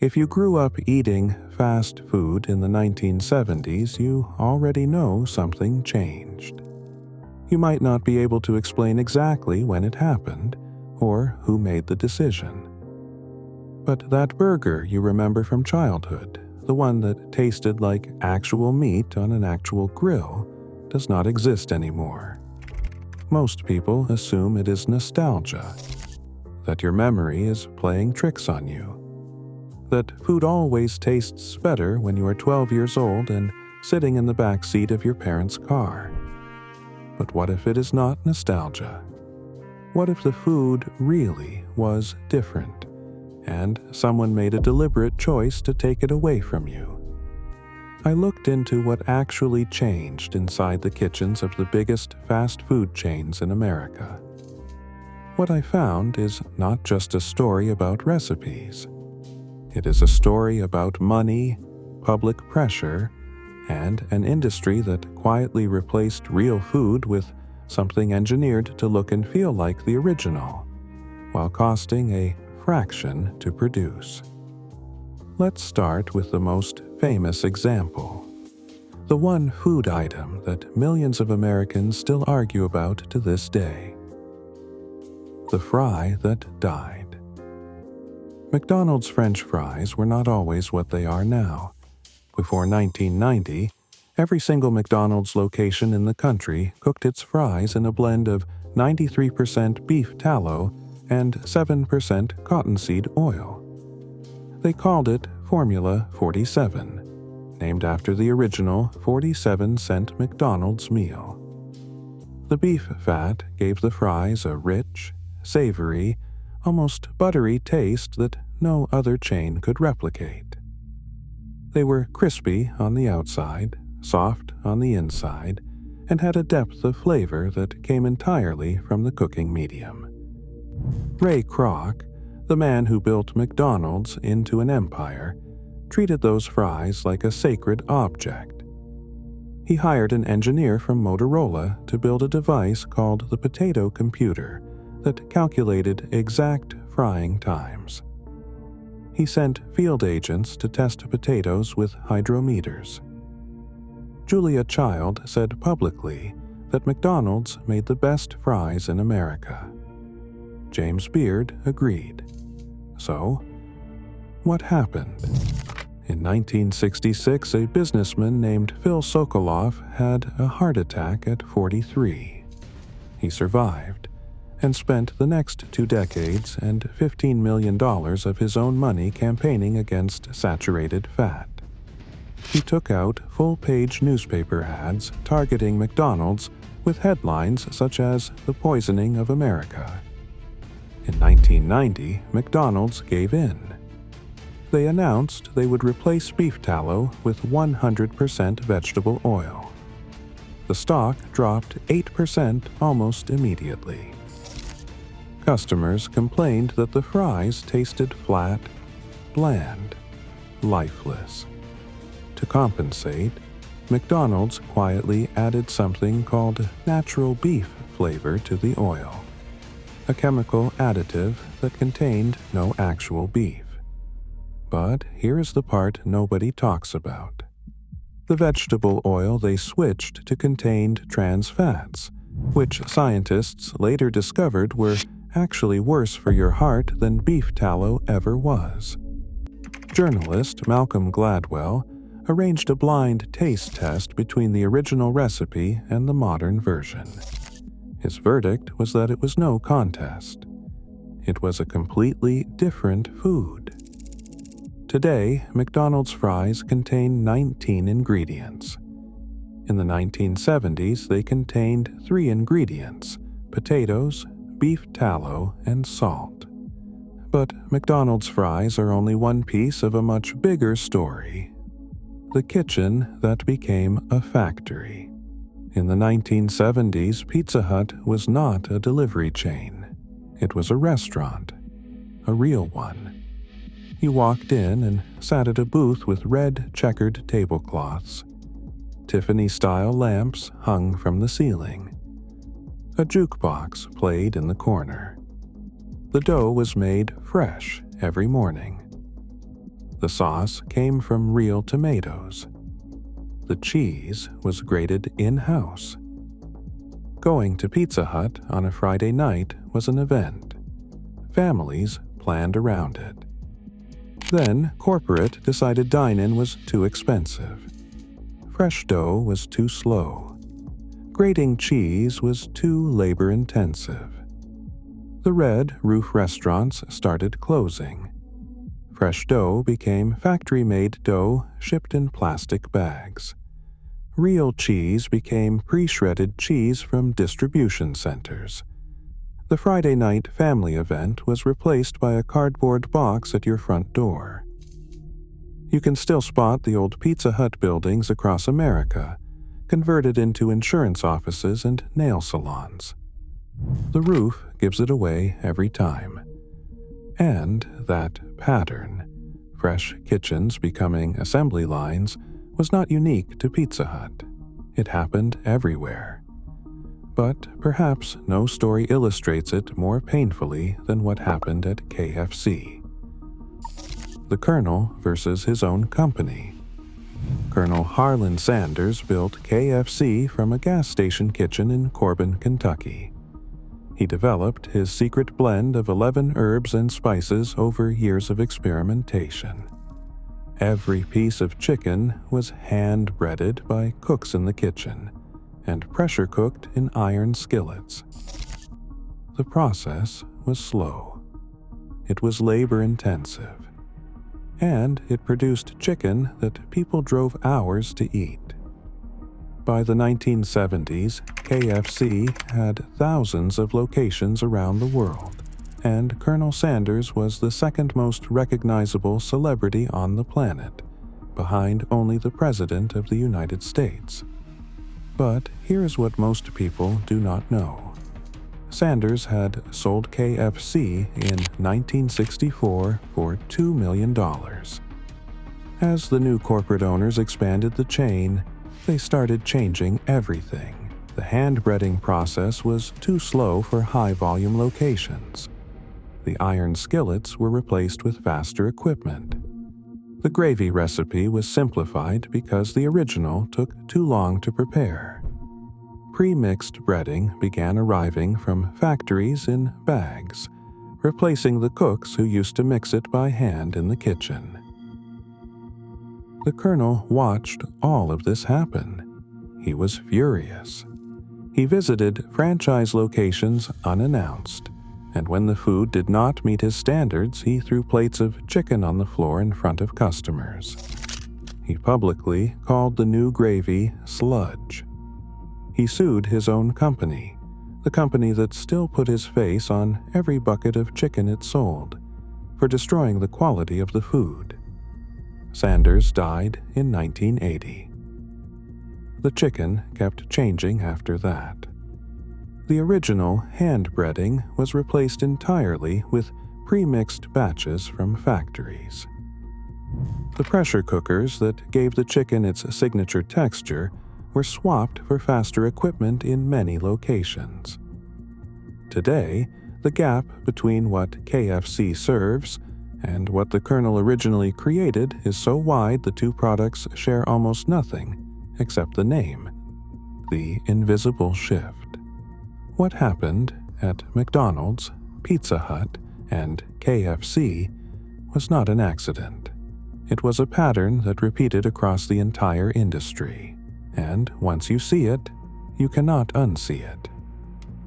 If you grew up eating fast food in the 1970s, you already know something changed. You might not be able to explain exactly when it happened or who made the decision. But that burger you remember from childhood, the one that tasted like actual meat on an actual grill, does not exist anymore. Most people assume it is nostalgia, that your memory is playing tricks on you, that food always tastes better when you are 12 years old and sitting in the back seat of your parents' car. But what if it is not nostalgia? What if the food really was different, and someone made a deliberate choice to take it away from you? I looked into what actually changed inside the kitchens of the biggest fast food chains in America. What I found is not just a story about recipes. It is a story about money, public pressure, and an industry that quietly replaced real food with something engineered to look and feel like the original, while costing a fraction to produce. Let's start with the most famous example, the one food item that millions of Americans still argue about to this day: the fry that died. McDonald's French fries were not always what they are now. Before 1990, every single McDonald's location in the country cooked its fries in a blend of 93% beef tallow and 7% cottonseed oil. They called it Formula 47, named after the original 47-cent McDonald's meal. The beef fat gave the fries a rich, savory, almost buttery taste that no other chain could replicate. They were crispy on the outside, soft on the inside, and had a depth of flavor that came entirely from the cooking medium. Ray Kroc, the man who built McDonald's into an empire, treated those fries like a sacred object. He hired an engineer from Motorola to build a device called the potato computer that calculated exact frying times. He sent field agents to test potatoes with hydrometers. Julia Child said publicly that McDonald's made the best fries in America. James Beard agreed. So, what happened? In 1966, a businessman named Phil Sokoloff had a heart attack at 43. He survived and spent the next 2 decades and $15 million of his own money campaigning against saturated fat. He took out full-page newspaper ads targeting McDonald's with headlines such as "The Poisoning of America." In 1990, McDonald's gave in. They announced they would replace beef tallow with 100% vegetable oil. The stock dropped 8% almost immediately. Customers complained that the fries tasted flat, bland, lifeless. To compensate, McDonald's quietly added something called natural beef flavor to the oil, a chemical additive that contained no actual beef. But here is the part nobody talks about. The vegetable oil they switched to contained trans fats, which scientists later discovered were actually worse for your heart than beef tallow ever was. Journalist Malcolm Gladwell arranged a blind taste test between the original recipe and the modern version. His verdict was that it was no contest. It was a completely different food. Today, McDonald's fries contain 19 ingredients. In the 1970s, they contained 3 ingredients: potatoes, beef tallow, and salt. But McDonald's fries are only one piece of a much bigger story: the kitchen that became a factory. In the 1970s, Pizza Hut was not a delivery chain. It was a restaurant, a real one. You walked in and sat at a booth with red checkered tablecloths. Tiffany-style lamps hung from the ceiling. A jukebox played in the corner. The dough was made fresh every morning. The sauce came from real tomatoes. The cheese was grated in-house. Going to Pizza Hut on a Friday night was an event. Families planned around it. Then corporate decided dine-in was too expensive. Fresh dough was too slow. Grating cheese was too labor-intensive. The red roof restaurants started closing. Fresh dough became factory-made dough shipped in plastic bags. Real cheese became pre-shredded cheese from distribution centers. The Friday night family event was replaced by a cardboard box at your front door. You can still spot the old Pizza Hut buildings across America, converted into insurance offices and nail salons. The roof gives it away every time. And that pattern, fresh kitchens becoming assembly lines, was not unique to Pizza Hut. It happened everywhere. But perhaps no story illustrates it more painfully than what happened at KFC. The Colonel versus his own company. Colonel Harlan Sanders built KFC from a gas station kitchen in Corbin, Kentucky. He developed his secret blend of 11 herbs and spices over years of experimentation. Every piece of chicken was hand-breaded by cooks in the kitchen and pressure-cooked in iron skillets. The process was slow. It was labor-intensive. And it produced chicken that people drove hours to eat. By the 1970s, KFC had thousands of locations around the world, and Colonel Sanders was the second most recognizable celebrity on the planet, behind only the President of the United States. But here's what most people do not know. Sanders had sold KFC in 1964 for $2 million. As the new corporate owners expanded the chain, they started changing everything. The hand-breading process was too slow for high-volume locations. The iron skillets were replaced with faster equipment. The gravy recipe was simplified because the original took too long to prepare. Pre-mixed breading began arriving from factories in bags, replacing the cooks who used to mix it by hand in the kitchen. The Colonel watched all of this happen. He was furious. He visited franchise locations unannounced, and when the food did not meet his standards, he threw plates of chicken on the floor in front of customers. He publicly called the new gravy sludge. He sued his own company, the company that still put his face on every bucket of chicken it sold, for destroying the quality of the food. Sanders died in 1980. The chicken kept changing after that. The original hand-breading was replaced entirely with pre-mixed batches from factories. The pressure cookers that gave the chicken its signature texture were swapped for faster equipment in many locations. Today, the gap between what KFC serves and what the Colonel originally created is so wide the two products share almost nothing except the name, the invisible shift. What happened at McDonald's, Pizza Hut, and KFC was not an accident. It was a pattern that repeated across the entire industry. And once you see it, you cannot unsee it.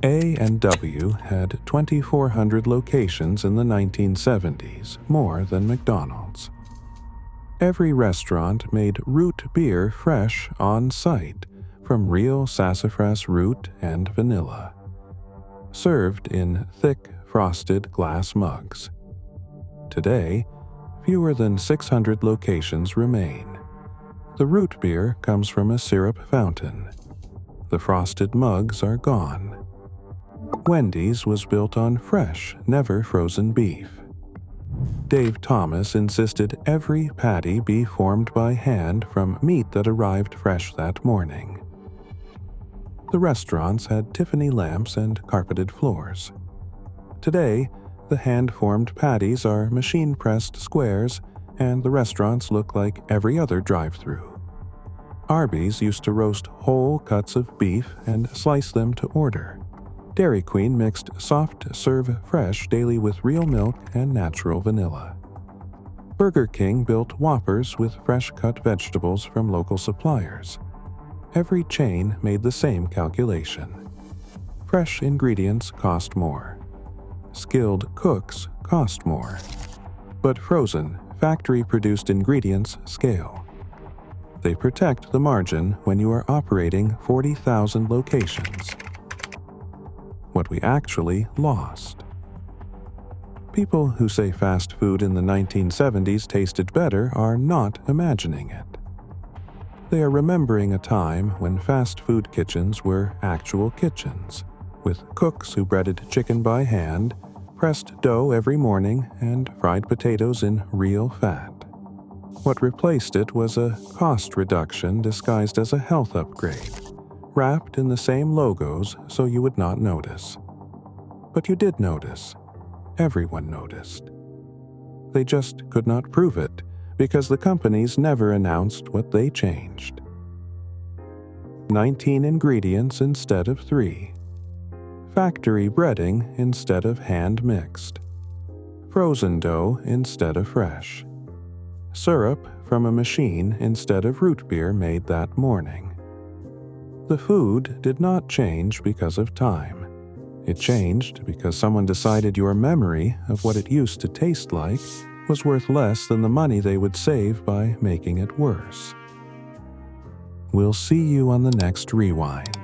A&W had 2,400 locations in the 1970s, more than McDonald's. Every restaurant made root beer fresh on site, from real sassafras root and vanilla, served in thick, frosted glass mugs. Today, fewer than 600 locations remain. The root beer comes from a syrup fountain. The frosted mugs are gone. Wendy's was built on fresh, never frozen beef. Dave Thomas insisted every patty be formed by hand from meat that arrived fresh that morning. The restaurants had Tiffany lamps and carpeted floors. Today, the hand-formed patties are machine-pressed squares and the restaurants look like every other drive-through. Arby's used to roast whole cuts of beef and slice them to order. Dairy Queen mixed soft serve fresh daily with real milk and natural vanilla. Burger King built Whoppers with fresh-cut vegetables from local suppliers. Every chain made the same calculation. Fresh ingredients cost more. Skilled cooks cost more. But frozen, factory-produced ingredients scale. They protect the margin when you are operating 40,000 locations. What we actually lost. People who say fast food in the 1970s tasted better are not imagining it. They are remembering a time when fast food kitchens were actual kitchens, with cooks who breaded chicken by hand, pressed dough every morning, and fried potatoes in real fat. What replaced it was a cost reduction disguised as a health upgrade, wrapped in the same logos so you would not notice. But you did notice. Everyone noticed. They just could not prove it because the companies never announced what they changed. 19 ingredients instead of 3. Factory breading instead of hand-mixed. Frozen dough instead of fresh. Syrup from a machine instead of root beer made that morning. The food did not change because of time. It changed because someone decided your memory of what it used to taste like was worth less than the money they would save by making it worse. We'll see you on the next rewind.